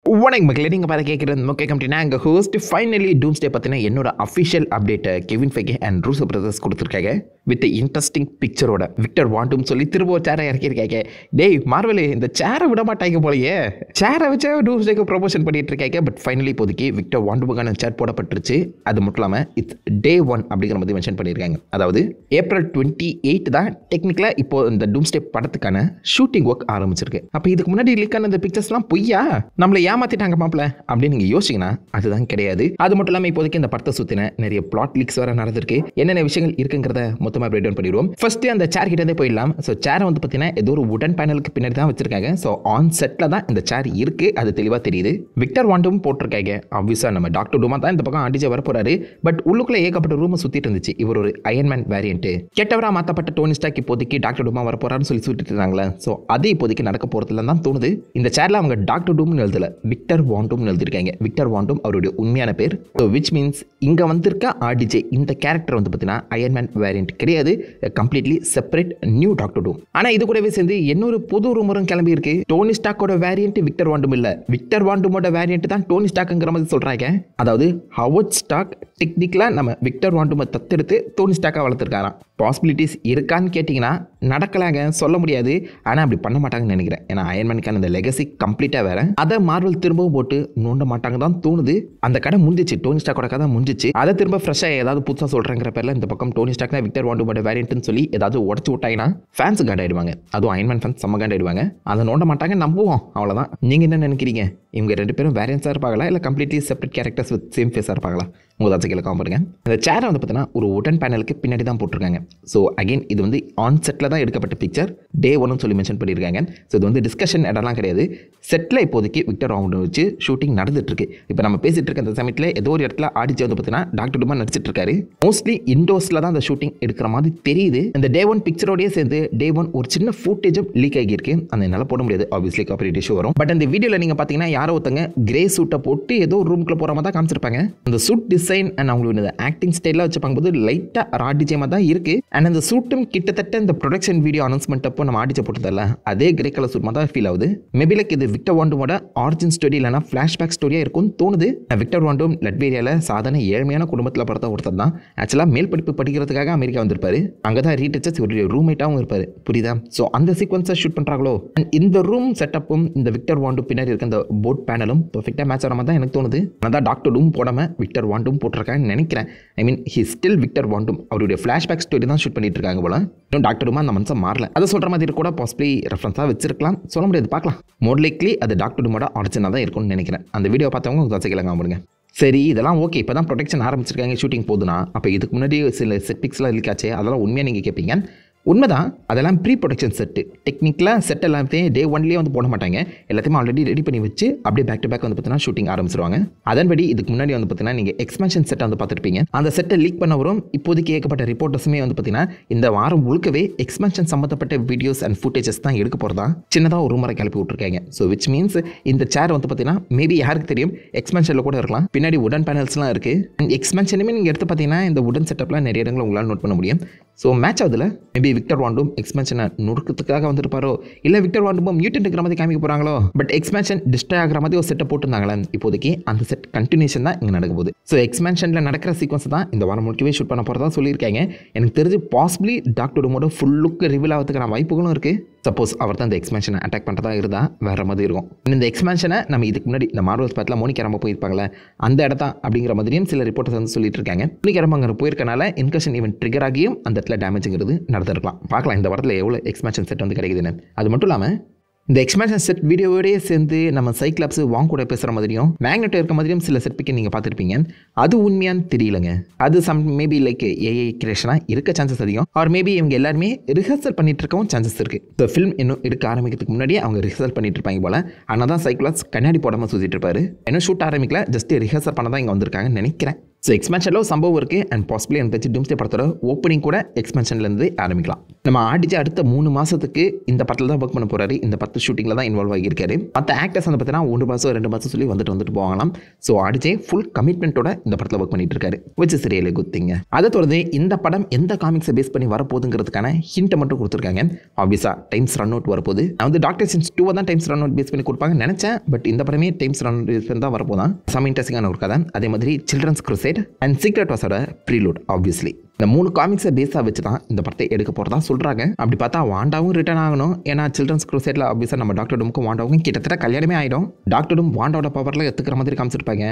வணக்கம் மக்களே, நீங்கள் பார்த்து கேட்குறது முக்கிய கம்பெனினா எங்கள் ஹோஸ்ட் ஃபைனலி டூம்ஸ்டே பற்றின என்னோட அஃபிஷியல் அப்டேட்டை Kevin Feige and Rousseau brothers கொடுத்துருக்காங்க வித் இன்ட்ரெஸ்டிங் பிக்சரோட. விக்டர் வாண்டும் சொல்லி திரும்ப ஒரு சேரை இறக்கியிருக்காங்க. டேய் மார்வலே, இந்த சேரை விட மாட்டாங்க போலயே. சேரை வச்சு டூம்ஸ்டேக்கு ப்ரொமோஷன் பண்ணிட்டு இருக்காங்க. பட் ஃபைனலி இப்போதைக்கு விக்டர் வாண்டுமுக்கான சேர் போடப்பட்டுருச்சு. அது மட்டும் இல்லாமல் இட்ஸ் Day 1 அப்படிங்கிற மாதிரி மென்ஷன் பண்ணியிருக்காங்க. அதாவது April 28 தான் டெக்னிக்கலாக இப்போ இந்த டூம்ஸ்டே படத்துக்கான ஷூட்டிங் ஒர்க் ஆரம்பிச்சிருக்கு. அப்போ இதுக்கு முன்னாடி லீக்கான இந்த பிக்சர்ஸ்லாம் பொய்யா, நம்மளை ஏமாத்திட்டாங்க மாப்பிள்ள அப்படின்னு நீங்கள் யோசிச்சிங்கன்னா அதுதான் கிடையாது. அது மட்டும் இல்லாமல் இப்போதைக்கு இந்த படத்தை சுற்றின நிறைய பிளாட் லீக்ஸ் வர நடந்திருக்கு. என்னென்ன விஷயங்கள் இருக்குங்கிறத மொத்தமாக பிரேக் டவுன் பண்ணிடுவோம். ஃபர்ஸ்ட் அந்த சேர் கிட்டே போயிடலாம். ஸோ சேரை வந்து பார்த்தீங்கன்னா ஏதோ ஒரு உடன் பேனலுக்கு பின்னாடி தான் வச்சிருக்காங்க. ஸோ ஆன் செட்டில் தான் இந்த சேர் இருக்குது, அது தெளிவாக தெரியுது. விக்டர் வாண்டும் போட்டிருக்காங்க. ஆப்வியஸாக நம்ம டாக்டர் டூமா தான் இந்த பக்கம் ஆண்டிஜா வர போறாரு. பட் உள்ளுக்குள்ள ஏகப்பட்ட ரூம் சுற்றிட்டு இருந்துச்சு. இவர் ஒரு அயன்மேன் வேரியன்ட் கெட்டவராக மாற்றப்பட்ட டோனி ஸ்டார்க் இப்போதைக்கு டாக்டர் டூமா வர போறாருன்னு சொல்லி சுற்றிட்டு இருந்தாங்களே. ஸோ அது இப்போதைக்கு நடக்க போகிறதுல தான் தோணுது. இந்த சேர்ல அவங்க டாக்டர் டூம்னு எழுதல, விக்டர் வாண்டும் எழுதிருக்காங்க. விக்டர் வாண்டும் அவருடைய உண்மையான பேர். ஸோ விச் மீன்ஸ் இங்கே வந்திருக்க ஆர்டிஜே இந்த கேரக்டர் வந்து பார்த்தீங்கன்னா அயன்மேன் வேரியன்ட் கிடையாது, கம்ப்ளீட்லி செப்பரேட் நியூ டாக்டர் டூம். ஆனால் இது கூடவே சேர்ந்து இன்னொரு புது ரூமரும் கிளம்பி இருக்கு. டோனி ஸ்டாக்கோட வேரியன்ட் விக்டர் வாண்டும் இல்லை, விக்டர் வாண்டுமோட வேரியன்ட் தான் டோனி ஸ்டாக்குங்கிற மாதிரி சொல்றாங்க. அதாவது ஹவர்ட் ஸ்டாக் டெக்னிக்கலாக நம்ம விக்டர் வாண்டுமை தத்தெடுத்து டோனி ஸ்டாக்காக வளர்த்துருக்காராம். பாசிபிலிட்டிஸ் இருக்கான்னு கேட்டிங்கன்னா நடக்கலாங்க, சொல்ல முடியாது. ஆனால் அப்படி பண்ண மாட்டாங்கன்னு நினைக்கிறேன். ஏன்னா அயன்மேனுக்கான இந்த லெகசி கம்ப்ளீட்டாக வேற. அதை மார்வல் திரும்பவும் போட்டு நோண்ட மாட்டாங்க தான் தோணுது. அந்த கடை முடிஞ்சிச்சு, டோனி ஸ்டாக்கோட கதை முடிஞ்சிச்சு. அதை திரும்ப ஃப்ரெஷ்ஷாக ஏதாவது புதுசாக சொல்கிறேங்கிற பேரில் இந்த பக்கம் டோனி ஸ்டாக் தான் விக்டர் வாண்டுமோட வேரியன்ட்னு சொல்லி ஏதாவது உடச்சு விட்டாங்கன்னா ஃபேன்ஸ் காண்டாயிடுவாங்க. அதுவும் அயன்மேன் ஃபேன்ஸ் செம்ம காண்டாயிடுவாங்க. அதை நோண்ட மாட்டாங்க, நம்புவோம், அவ்வளோதான். நீங்கள் என்ன நினைக்கிறீங்க? இவங்க ரெண்டு பேரும் வேரியன்ஸாக இருப்பாங்களா இல்லை completely separate characters with same ஃபேஸாக இருப்பாங்களா? உங்கள் தாச்சு கீழே காமெண்ட் பண்ணுங்க. இந்த சேரை வந்து பார்த்தீங்கன்னா ஒரு உடன் பேனலுக்கு பின்னாடி தான் போட்டிருக்காங்க. ஸோ அகைன் இது வந்து ஆன் செட்டில் தான் எடுக்கப்பட்ட பிக்சர். Day 1 சொல்லி மென்ஷன் பண்ணியிருக்காங்க. ஸோ இது வந்து டிஸ்கஷன் இடம்லாம் கிடையாது. செட்டில் இப்போதைக்கு விக்டர் வாண்டும் வச்சு ஷூட்டிங் நடந்துட்டு இருக்கு. இப்போ நம்ம பேசிட்டு இருக்க அந்த சமயத்தில் ஏதோ ஒரு இடத்துல ஆடிச்சு வந்து பார்த்தீங்கன்னா டாக்டர் டூமா நடிச்சிட்டு இருக்காரு. மோஸ்ட்லி இண்டோர்ஸில் தான் அந்த ஷூட்டிங் எடுக்கிற மாதிரி தெரியுது. இந்த Day 1 பிக்சரோடய சேர்ந்து Day 1 ஒரு சின்ன ஃபுட்டேஜும் லீக் ஆகியிருக்கு. அந்த என்னால் போட முடியாது, ஆப்வியஸ்லி காப்பிரைட் இஷ்யூ வரும். பட் அந்த வீடியோவில் நீங்கள் பார்த்தீங்கன்னா யாரோ ஒருத்தங்க கிரே சூட்டை போட்டு ஏதோ ஒரு ரூம்குள்ளே போகிற மாதிரி தான் காமிச்சிருப்பாங்க. அந்த சூட் டிசைன் அண்ட் அவங்களோட ஆக்டிங் ஸ்டைலாக வச்சு பார்க்கும்போது லைட்டாக ஆடிஜேமாக தான் இருக்கு. அண்ட் அந்த சூட்டும் கிட்டத்தட்ட இந்த ப்ரொடக்ஷன் வீடியோ அனௌன்ஸ்மெண்ட் அப்போ நம்ம ஆடிச்ச போட்டதில்ல அதே கிரே கலர் சூட் மாதிரி தான் ஃபீல் ஆகுது. மேபி லைக் இது விக்டர் வாண்டுமோட ஆரிஜின் ஸ்டோரி இல்லைனா ஃப்ளாஷ்பேக் ஸ்டோரியாக இருக்கும்னு தோணுது. விக்டர் வாண்டும் லட்வேரியாவில் சாதாரண ஏழ்மையான குடும்பத்தில் பிறந்த ஒருத்தர் தான். ஆக்சுவலாக மேல் படிப்பு படிக்கிறதுக்காக அமெரிக்கா வந்திருப்பாரு. அங்கே தான் ரீடச்சர்ஸ் ஒரு ரூம்மேட்டாகவும் இருப்பார், புரியுதா? ஸோ அந்த சீக்வன்ஸை ஷூட் பண்ணுறாங்களோ. அண்ட் இந்த ரூம் செட்டப்பும் இந்த விக்டர் வாண்டும் பின்னாடி இருக்க இந்த போட் பேனலும் பர்ஃபெக்டாக மேட்ச் ஆகிற மாதிரி தான் எனக்கு தோணுது. அதான் டாக்டர் டூம் போடாமல் விக்டர் வாண்டும் போட்டிருக்காங்கன்னு நினைக்கிறேன். ஐ மீன் ஹி ஸ்டில் விக்டர் வாண்டும். அவருடைய ஃப்ளாஷ்பேக் ஸ்டோரி தான் ஷூட் பண்ணிட்டு இருக்காங்க போல. இன்னும் டாக்டர் டூமா அந்த மனசை மாறல. அதை சொல்கிற மாதிரி கூட பாசிபிளி ரெஃபரன்ஸாக வச்சிருக்கலாம், சொல்ல முடியாது, பார்க்கலாம். மோர் லைக்லி அது டாக்டர் டூமோட ஆரிஜினாக தான் இருக்கும்னு நினைக்கிறேன். அந்த வீடியோ பார்த்தவங்க உங்கள் தசைக்கலாம் காமிடுங்க. சரி, இதெல்லாம் ஓகே, இப்போ தான் ப்ரொடக்ஷன் ஆரம்பிச்சிருக்காங்க, ஷூட்டிங் போதுனா அப்போ இதுக்கு முன்னாடி சில செட் பிக்ஸ்லாம் இருக்காச்சே, அதெல்லாம் உண்மையாக நீங்கள் கேட்பீங்க. உண்மைதான், அதெல்லாம் ப்ரீ ப்ரொடக்ஷன் செட்டு. டெக்னிக்கலாக செட் எல்லாத்தையும் Day 1 வந்து போட மாட்டாங்க. எல்லாத்தையுமே ஆல்ரெடி ரெடி பண்ணி வச்சு அப்படியே பேக் டு பேக் வந்து பார்த்தீங்கன்னா ஷூட்டிங் ஆரம்பிச்சிருவாங்க. அதன்படி இதுக்கு முன்னாடி வந்து பார்த்தீங்கன்னா நீங்கள் எக்ஸ்பென்ஷன் செட்டை வந்து பார்த்துருப்பீங்க. அந்த செட்டை லீக் பண்ண வரும். இப்போதைக்கு ஏகப்பட்ட ரிப்போர்ட்டர்ஸுமே வந்து பார்த்தீங்கன்னா இந்த வாரம் முழுக்கவே எக்ஸ்பென்ஷன் சம்மந்தப்பட்ட வீடியோஸ் அண்ட் ஃபுட்டேஜஸ் தான் எடுக்க போகிறதா சின்னதாக ஒரு முறை கிளப்பி விட்டுருக்காங்க. ஸோ விச் மீன்ஸ் இந்த சேர் வந்து பார்த்தீங்கன்னா மேபி யாருக்கு தெரியும் எக்ஸ்பென்ஷனில் கூட இருக்கலாம். பின்னாடி உடன் பேனல்ஸ்லாம் இருக்குது. அண்ட் எக்ஸ்பென்ஷனுமே நீங்கள் எடுத்து பார்த்தீங்கன்னா இந்த உடன் செட்டப்லாம் நிறைய இடங்களை உங்களால் நோட் பண்ண முடியும். ஸோ மேட்ச் ஆகுதுல. மேபி விக்டர் வாண்டும் எக்ஸ்பென்ஷனை நுறுக்கிறதுக்காக வந்திருப்பாரோ, இல்லை விக்டர் வாண்டும் மியூட்டன்ட் இருக்கிற மாதிரி காமிக்க போகிறாங்களோ. பட் எக்ஸ்பென்ஷன் டிஸ்ட்ராய் ஆகிற மாதிரி ஒரு செட்டை போட்டுருந்தாங்களே, இப்போதைக்கு அந்த செட் கண்டினியூஷன் தான் இங்கே நடக்க போகுது. ஸோ எக்ஸ்பென்ஷனில் நடக்கிற சீக்வன்ஸ் தான் இந்த வாரம் முழுக்கவே ஷூட் பண்ண போகிறதா சொல்லியிருக்காங்க. எனக்கு தெரிஞ்சு பாசிபிளி டாக்டர் டூமோட ஃபுல் லுக் ரிவீல் ஆகிறதுக்கான வாய்ப்புகளும் இருக்குது. சப்போஸ் அவர் தான் இந்த எக்ஸ்பென்ஷனை அட்டாக் பண்ணுறதா இருந்தால் வேறு மாதிரி இருக்கும். இந்த எக்ஸ்பென்ஷனை நம்ம இதுக்கு முன்னாடி இந்த மார்வல்ஸ் படத்தில் மோனிகா ராம்போ போயிருப்பாங்களே அந்த இடத்த அப்படிங்கிற மாதிரியும் சில ரிப்போர்ட்டர்ஸ் வந்து சொல்லிட்டு இருக்காங்க. மோனிகா ராம்போ அங்கே போயிருக்கனால இன்கஷன் ஈவென்ட் ட்ரிகர் ஆகியும் அந்த இடத்துல டேமேஜ்ங்கிறது நடந்திருக்கலாம். பார்க்கலாம் இந்த வாரத்தில் எவ்வளோ எக்ஸ்பென்ஷன் செட் வந்து கிடைக்குதுன்னு. அது மட்டும் இல்லாமல் இந்த எக்ஸ்பென்ஷன் செட் வீடியோவோடய சேர்ந்து நம்ம சைக்ளாப்ஸ் வாங் கூட பேசுகிற மாதிரியும் மேக்னெட்டோ இருக்க மாதிரியும் சில செட் பிக்கை நீங்கள் பார்த்துருப்பீங்க. அது உண்மையான்னு தெரியலங்க. அது மேபி லைக் ஏஐ கிரியேஷனாக இருக்க சான்சஸ் அதிகம். ஆர் மேபி இவங்க எல்லாருமே ரிஹர்சல் பண்ணிட்டு இருக்கவும் சான்சஸ் இருக்குது. இந்த ஃபிலிம் இன்னும் எடுக்க ஆரம்பிக்கிறதுக்கு முன்னாடியே அவங்க ரிஹர்சல் பண்ணிட்டு இருப்பாங்க போல. ஆனால் தான் சைக்ளாப்ஸ் கண்ணாடி போடாமல் சுற்றிட்டு இருப்பாரு. இன்னும் ஷூட் ஆரம்பிக்கல, ஜஸ்ட் ரிஹர்சல் பண்ண தான் இங்கே வந்திருக்காங்கன்னு நினைக்கிறேன். ஸோ எக்ஸ்பென்ஷனில் சம்பவம் இருக்குது அண்ட் பாசிபிளி எனக்கு தெரிஞ்சு டூம்ஸ்டே படத்தோட ஓப்பனிங் கூட எக்ஸ்பென்ஷன்லேருந்து ஆரம்பிக்கலாம். நம்ம ஆடிச்சு அடுத்த 3 மாதத்துக்கு இந்த படத்தில் தான் ஒர்க் பண்ண போகிறாரு. இந்த 10 ஷூட்டிங்கில் தான் இன்வால்வ் ஆகியிருக்காரு. மற்ற ஆக்டர்ஸ் வந்து பார்த்தீங்கன்னா 1 மாதம் 2 மாதம் சொல்லி வந்துட்டு போகலாம். ஸோ ஆடிச்சே ஃபுல் கமிட்மெண்ட்டோட இந்த படத்தில் ஒர்க் பண்ணிட்டு இருக்காரு, which is really good thing. அதை தொடர்ந்து இந்த படம் எந்த காமிக்ஸை பேஸ் பண்ணி வரப்போகுதுங்கிறதுக்கான ஹிண்ட்டை மட்டும் கொடுத்துருக்காங்க. ஆப்வியஸாக டைம்ஸ் ரன் அவுட் வரப்போகுது. நான் வந்து டாக்டர் ஸ்ட்ரேஞ்ச் 2 தான் டைம்ஸ் ரன் அவுட் பேஸ் பண்ணி கொடுப்பாங்கன்னு நினச்சேன். பட் இந்த படமே டைம்ஸ் ரன் அவுட் பேஸ் பண்ணி தான் வரப்போதான். செம இன்ட்ரெஸ்டிங்கான ஒரு கதை. அதே மாதிரி சில்ட்ரன்ஸ் க்ரூசேட் அண்ட் சீக்ரெட் வாஸோட ப்ரீலூட். ஆப்வியஸ்லி இந்த 3 காமிக்ஸை பேஸாக வச்சு தான் இந்த படத்தை எடுக்க போகிறதா சொல்கிறாங்க. அப்படி பார்த்தா வாண்டாவும் ரிட்டர்ன் ஆகணும். ஏன்னா சில்ட்ரன்ஸ் க்ரூசேட்டில் ஆப்வியஸாக நம்ம டாக்டர் டூமுக்கும் வாண்டாவுக்கும் கிட்டத்தட்ட கல்யாணமே ஆகிடும். டாக்டர் டூம் வாண்டாவோட பவரில் எடுத்துக்கிற மாதிரி காமிச்சிருப்பாங்க.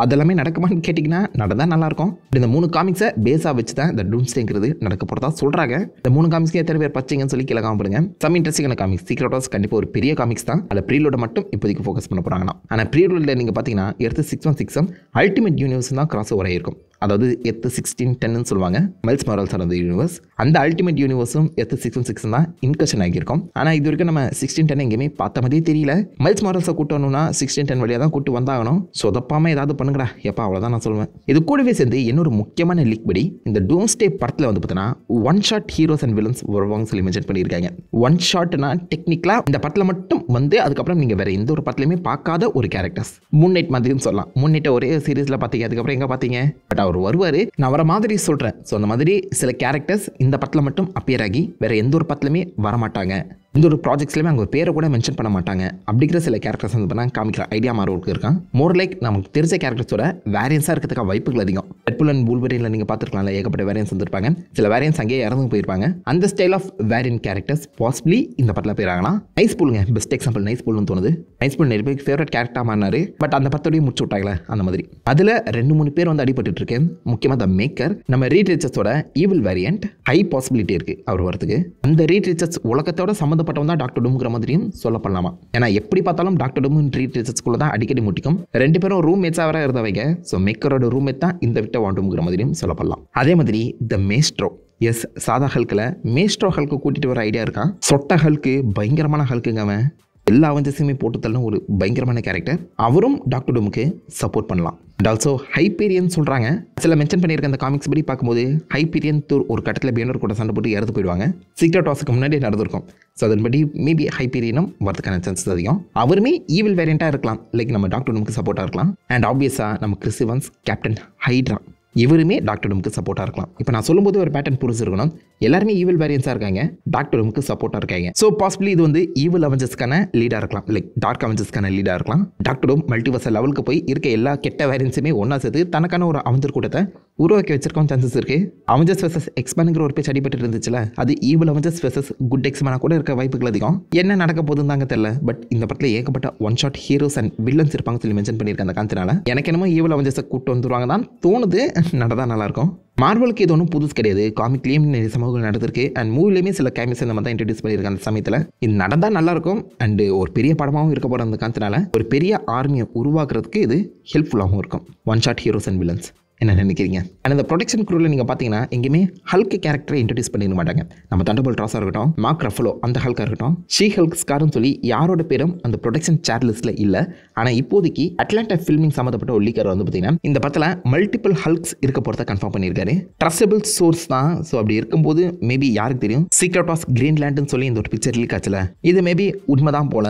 அதெல்லாமே நடக்குமான்னு கேட்டிங்கன்னா நடந்தால் நல்லாயிருக்கும். இந்த 3 காமிக்ஸை பேஸாக வச்சு தான் இந்த டூம்ஸ்டேங்கிறது நடக்க போகிறதா சொல்கிறாங்க. இந்த 3 காமிக்ஸ்க்கு எத்தனை பேர் பச்சைங்கன்னு சொல்லி கீழே காமிப்படுங்க. சம் இன்ட்ரெஸ்டிங்கான காமிக்ஸ். சீக்ரெட் வாஸ் கண்டிப்பாக ஒரு பெரிய காமிக்ஸ் தான். அதில் ப்ரீலோட மட்டும் இப்போதைக்கு ஃபோக்கஸ் பண்ண போகிறாங்கன்னா. ஆனால் ப்ரீலோடில் நீங்கள் பார்த்தீங்கன்னா எர்த் 616 அல்டிமேட் யூனிவர்ஸ் தான் கிராஸ் ஓவர் ஆகிருக்கும். அதாவது எர்த் 1610 சொல்லுவாங்க, மைல்ஸ் மாரல்ஸ் ஆன யூனிவர்ஸ். அந்த அல்டிமேட் யூனிவர்ஸும் எர்த் 616 தான் இன்கஷன் ஆகியிருக்கும். ஆனால் இது வரைக்கும் நம்ம 1610 எங்கேயுமே பார்த்த மாதிரியே தெரியல. மைல்ஸ் மாரல்ஸை கூட்டு வரணும்னா 1610 வழியாக தான் கூட்டு வந்தாகணும். சொதப்பாமல் ஏதாவது பண்ணுங்கடா எப்போ, அவ்வளோதான் நான் சொல்லுவேன். இது கூடவே சேர்ந்து இன்னொரு முக்கியமான லீக் படி இந்த டூம்ஸ்டே படத்தில் வந்து பார்த்தீங்கன்னா 1 ஷாட் ஹீரோஸ் அண்ட் வில்லன்ஸ் வருவாங்க சொல்லி மென்ஷன் பண்ணியிருக்காங்க. 1 ஷாட்னா டெக்னிக்கலாக இந்த படத்தில் மட்டும் வந்து அதுக்கப்புறம் நீங்கள் வேறு எந்த ஒரு படத்துலையுமே பார்க்காத ஒரு கேரக்டர்ஸ். மூன் நைட் மாதிரியும் சொல்லலாம். மூன் நைட்டை ஒரே சீரீஸில் பார்த்தீங்க, அதுக்கப்புறம் எங்கே பார்த்தீங்க? பட் அவர் வருவார், நான் வர மாதிரி சொல்கிறேன். ஸோ அந்த மாதிரி சில கேரக்டர்ஸ் இந்த படத்தில் மட்டும் அப்பியர் ஆகி வேறு எந்த ஒரு படத்துலையுமே வரமாட்டாங்க. இந்த ஒரு ப்ராஜெக்ட்ஸ்லையுமே அவங்க பேரை கூட மென்ஷன் பண்ண மாட்டாங்க. அப்படிங்கிற சில கேரக்டர்ஸ் வந்து பண்ணால் காமிக்கிற ஐடியா மாறுவதுக்கு இருக்கான். மோர் லைக் நமக்கு தெரிஞ்ச கேரக்டர்ஸோட வேரியன்ஸாக இருக்கிறதுக்காக வாய்ப்புகள் அதிகம். டெட்புல் அண்ட் வூல்வரீனில் நீங்கள் பார்த்துருக்கலாம்ல, ஏகப்பட்ட வேரியன்ஸ் வந்துருப்பாங்க. சில வேரியன்ஸ் அங்கேயே இறந்து போயிருப்பாங்க. அந்த style of variant characters possibly இந்த படத்தில் போயிறாங்கன்னா நைஸ் பூலுங்க பெஸ்ட் எக்ஸாம்பிள். நைஸ் பூல்னு தோணுது. நைஸ் பூல் நிறைய பேர் ஃபேவரட் கேரக்டராக மாறினாரு. பட் அந்த படத்தோடய முடிச்சு விட்டாங்களே அந்த மாதிரி. அதில் 2-3 பேர் வந்து அடிபட்டு இருக்கேன். முக்கியமாக த மேக்கர், நம்ம ரீட் ரிச்சர்ஸோட ஈவில் வேரியன்ட் ஹை பாசிபிலிட்டி இருக்குது அவர் வரதுக்கு. அந்த ரீட் ரிச்சர்ஸ் உலகத்தோட சம்மந்தப்பட்டவன் தான் டாக்டர் டூம் மாதிரியும் சொல்லப்படலாமா. ஏன்னா எப்படி பார்த்தாலும் டாக்டர் டூம் ரீட் ரிச்சர்ஸ்குள்ள தான் அடிக்கடி முட்டிக்கும். 2 பேரும் ரூம் மேட்ஸாக வர இருந்தவங்க. ஸோ மேக்கரோட ரூம் மேட் தான் இந்த விக்டர் வாண்டூம்ங்கிற மாதிரியும் சொல்லப்படலாம். அதே மாதிரி த மேஸ்ட்ரோ, எஸ் சாதா ஹல்கில் மேஸ்ட்ரோ ஹல்க்கு கூட்டிகிட்டு வர ஐடியா இருக்கா. சொட்ட ஹல்க்கு பயங்கரமான ஹல்க்குங்க. அவன் எல்லா அவஞ்சஸுமே போட்டு தள்ளும் ஒரு பயங்கரமான கேரக்டர். அவரும் டாக்டர் டூமுக்கு சப்போர்ட் பண்ணலாம். அண்ட் ஆல்சோ ஹைபீரியன் சொல்கிறாங்க. சில மென்ஷன் பண்ணியிருக்க அந்த காமிக்ஸ் படி பார்க்கும்போது ஹைபீரியன் ஒரு கட்டத்தில் பியனர் கூட சண்டை போட்டு இறந்து போயிடுவாங்க. சீக்ரெட் வாஸுக்கு முன்னாடி நடந்திருக்கும். ஸோ அதன்படி மேபி ஹைபீரியனும் வரதுக்கான சான்சஸ் அதிகம். அவருமே ஈவில் வேரியண்ட்டாக இருக்கலாம். லைக் நம்ம டாக்டர் டூமுக்கு சப்போர்ட்டாக இருக்கலாம். அண்ட் ஆப்வியஸாக நம்ம கிறிஸ் எவன்ஸ், கேப்டன் ஹைட்ரா, இவருமே டாக்டர் டூமுக்கு சப்போர்ட்டாக இருக்கலாம். இப்போ நான் சொல்லும்போது ஒரு பேட்டர்ன் புரிஞ்சிருக்கணும். எல்லாருமே ஈவில் வேரியன்ஸாக இருக்காங்க, டாக்டர் டூமுக்கு சப்போர்ட்டாக இருக்காங்க. ஸோ பாசிபிளி இது வந்து ஈவில் அவெஞ்சர்ஸ்க்கான லீடாக இருக்கலாம். லைக் டார்க் அவெஞ்சர்ஸ்க்கான லீடாக இருக்கலாம். டாக்டர் டூம் மல்டிவர்ஸ் லெவலுக்கு போய் இருக்க எல்லா கெட்ட வேரியன்ஸுமே ஒன்றா சேர்த்து தனக்கான ஒரு அவெஞ்சர் கூட்டத்தை உருவாக்கி வச்சிருக்கோம் சான்சஸ் இருக்குது. அவெஞ்சர்ஸ் வெர்சஸ் எக்ஸ்மேனுங்கிற ஒரு பேச்சு அடிபட்டு இருந்துச்சுல, அது ஈவில் அவெஞ்சர்ஸ் வெர்சஸ் குட் எக்ஸ்மேனாக கூட இருக்க வாய்ப்புகள் அதிகம். என்ன நடக்க போகுதுன்னு தாங்க தெரியல. பட் இந்த படத்தில் ஏகப்பட்ட 1 ஷாட் ஹீரோஸ் அண்ட் வில்லன்ஸ் இருப்பாங்க சொல்லி மென்ஷன் பண்ணியிருக்க அந்த காரணத்தினால எனக்கு என்னமோ ஈவில் அவெஞ்சர்ஸை கூட்டு வந்துருவாங்க தான் தோணுது. நடந்தால் நல்லாயிருக்கும். மார்வலுக்கு இது ஒன்றும் புதுசு கிடையாது. காமிக்லேயும் நிறைய சமூகங்கள் நடந்திருக்கு. அண்ட் மூவிலையுமே சில கேமிஸ் இந்த மாதிரி தான் இன்ட்ரடியூஸ் பண்ணியிருக்காங்க. அந்த சமயத்தில் இது நடந்தால் நல்லாயிருக்கும். அண்டு ஒரு பெரிய படமாகவும் இருக்க போகிற அந்த காரணத்தினால ஒரு பெரிய ஆர்மியை உருவாக்குறதுக்கு இது ஹெல்ப்ஃபுல்லாகவும் இருக்கும். 1 ஷாட் ஹீரோஸ் அண்ட் வில்லன்ஸ். என்ன நினைக்கிறீங்க? அண்ட் இந்த ப்ரொடக்ஷன் க்ரூவில் நீங்கள் பார்த்தீங்கன்னா எங்கேயுமே ஹல்க் கேரக்டரை இன்ட்ரடியூஸ் பண்ணிட மாட்டாங்க. நம்ம தண்டர்போல்ட் ராஸாக இருக்கட்டும், மார்க் ரஃபலோ அந்த ஹல்காக இருக்கட்டும், ஷீ ஹல்க் ஸ்கார்னு சொல்லி யாரோட பேரும் அந்த ப்ரொடக்ஷன் சேர் லிஸ்ட்டில் இல்லை. ஆனால் இப்போதைக்கு அட்லாண்டா ஃபில்மிங் சம்மந்தப்பட்ட ஒரு லீக்கர் வந்து பார்த்தீங்கன்னா இந்த படத்தில் மல்டிபிள் ஹல்க்ஸ் இருக்க போகிறத கன்ஃபார்ம் பண்ணியிருக்காரு. ட்ரஸ்டபிள் சோர்ஸ் தான். ஸோ அப்படி இருக்கும்போது மேபி யாருக்கு தெரியும், சீக்ரெட் ஆஃப் கிரீன்லாண்டுன்னு சொல்லி இந்த ஒரு பிக்சர் லீக் ஆச்சுல, இது மேபி உண்மைதான் போல.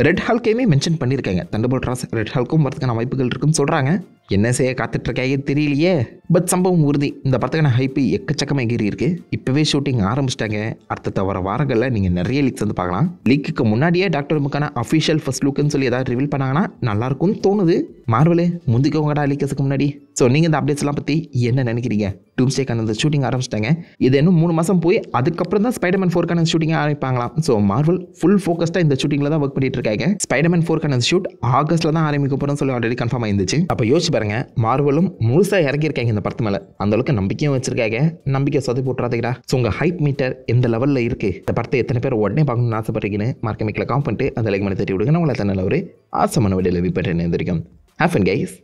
ரெட் ஹல்க்கையுமே மென்ஷன் பண்ணியிருக்காங்க. தண்டர்போல்ட் ராஸ் ரெட் ஹல்க்கும் வரதுக்கான வாய்ப்புகள் இருக்குன்னு சொல்கிறாங்க. என்ன செய்ய காத்துட்ருக்காங்க தெரியலையே. பட் சம்பவம் உறுதி. இந்த படத்துக்கான ஹைப்பு எக்கச்சக்கமாக எகிரி இருக்கு. இப்போவே ஷூட்டிங் ஆரம்பிச்சிட்டாங்க. அடுத்த வர வாரங்களில் நீங்கள் நிறைய லீக்ஸ் வந்து பார்க்கலாம். லீக்குக்கு முன்னாடியே டாக்டர் டூமுக்கான அஃபிஷியல் ஃபர்ஸ்ட் லுக்குன்னு சொல்லி ஏதாவது ரிவீல் பண்ணாங்கன்னா நல்லாயிருக்கும்னு தோணுது. மார்வலே முந்திக்கவங்கடா லீக்கஸுக்கு முன்னாடி. ஸோ நீங்கள் இந்த அப்டேட்ஸ்லாம் பற்றி என்ன நினைக்கிறீங்க? டூம்ஸ்டேக்கான அந்த ஷூட்டிங் ஆரம்பிச்சிட்டாங்க. இது இன்னும் 3 மாதம் போய் அதுக்கப்புறம் தான் ஸ்பைடர்மேன் 4க்கான ஷூட்டிங் ஆரம்பிப்பாங்களாம். ஸோ மார்வல் ஃபுல் ஃபோக்கஸ்டாக இந்த ஷூட்டிங்கில் தான் ஒர்க் பண்ணிட்டு இருக்காங்க. ஸ்பைடர்மேன் 4க்கான ஷூட் ஆகஸ்ட்டில் தான் ஆரம்பிக்க போகிறோம்னு சொல்லி ஆல்ரெடி கன்ஃபார்ம் ஆயிருந்துச்சு. அப்போ யோசிச்சு பாருங்க, மார்வலும் முழுசாக இறங்கியிருக்காங்க இந்த படத்து மேலே. அந்த அளவுக்கு நம்பிக்கையும் வச்சிருக்காங்க. நம்பிக்கை சொதி போட்டுறாதீங்கடா. ஸோ உங்கள் ஹைப் மீட்டர் எந்த லெவலில் இருக்குது? இந்த படத்தை எத்தனை பேர் உடனே பார்க்கணும்னு ஆசைப்படுறீங்கன்னு மார்க்க மேக்கில் காம் பண்ணிட்டு அந்த லைக் பண்ணி தட்டி விடுங்க. உங்களை தன்னால் ஒரு ஆசமான வீடியோவில் விப்பட்டு இருந்திருக்கும். Have fun guys.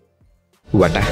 வாட்டா.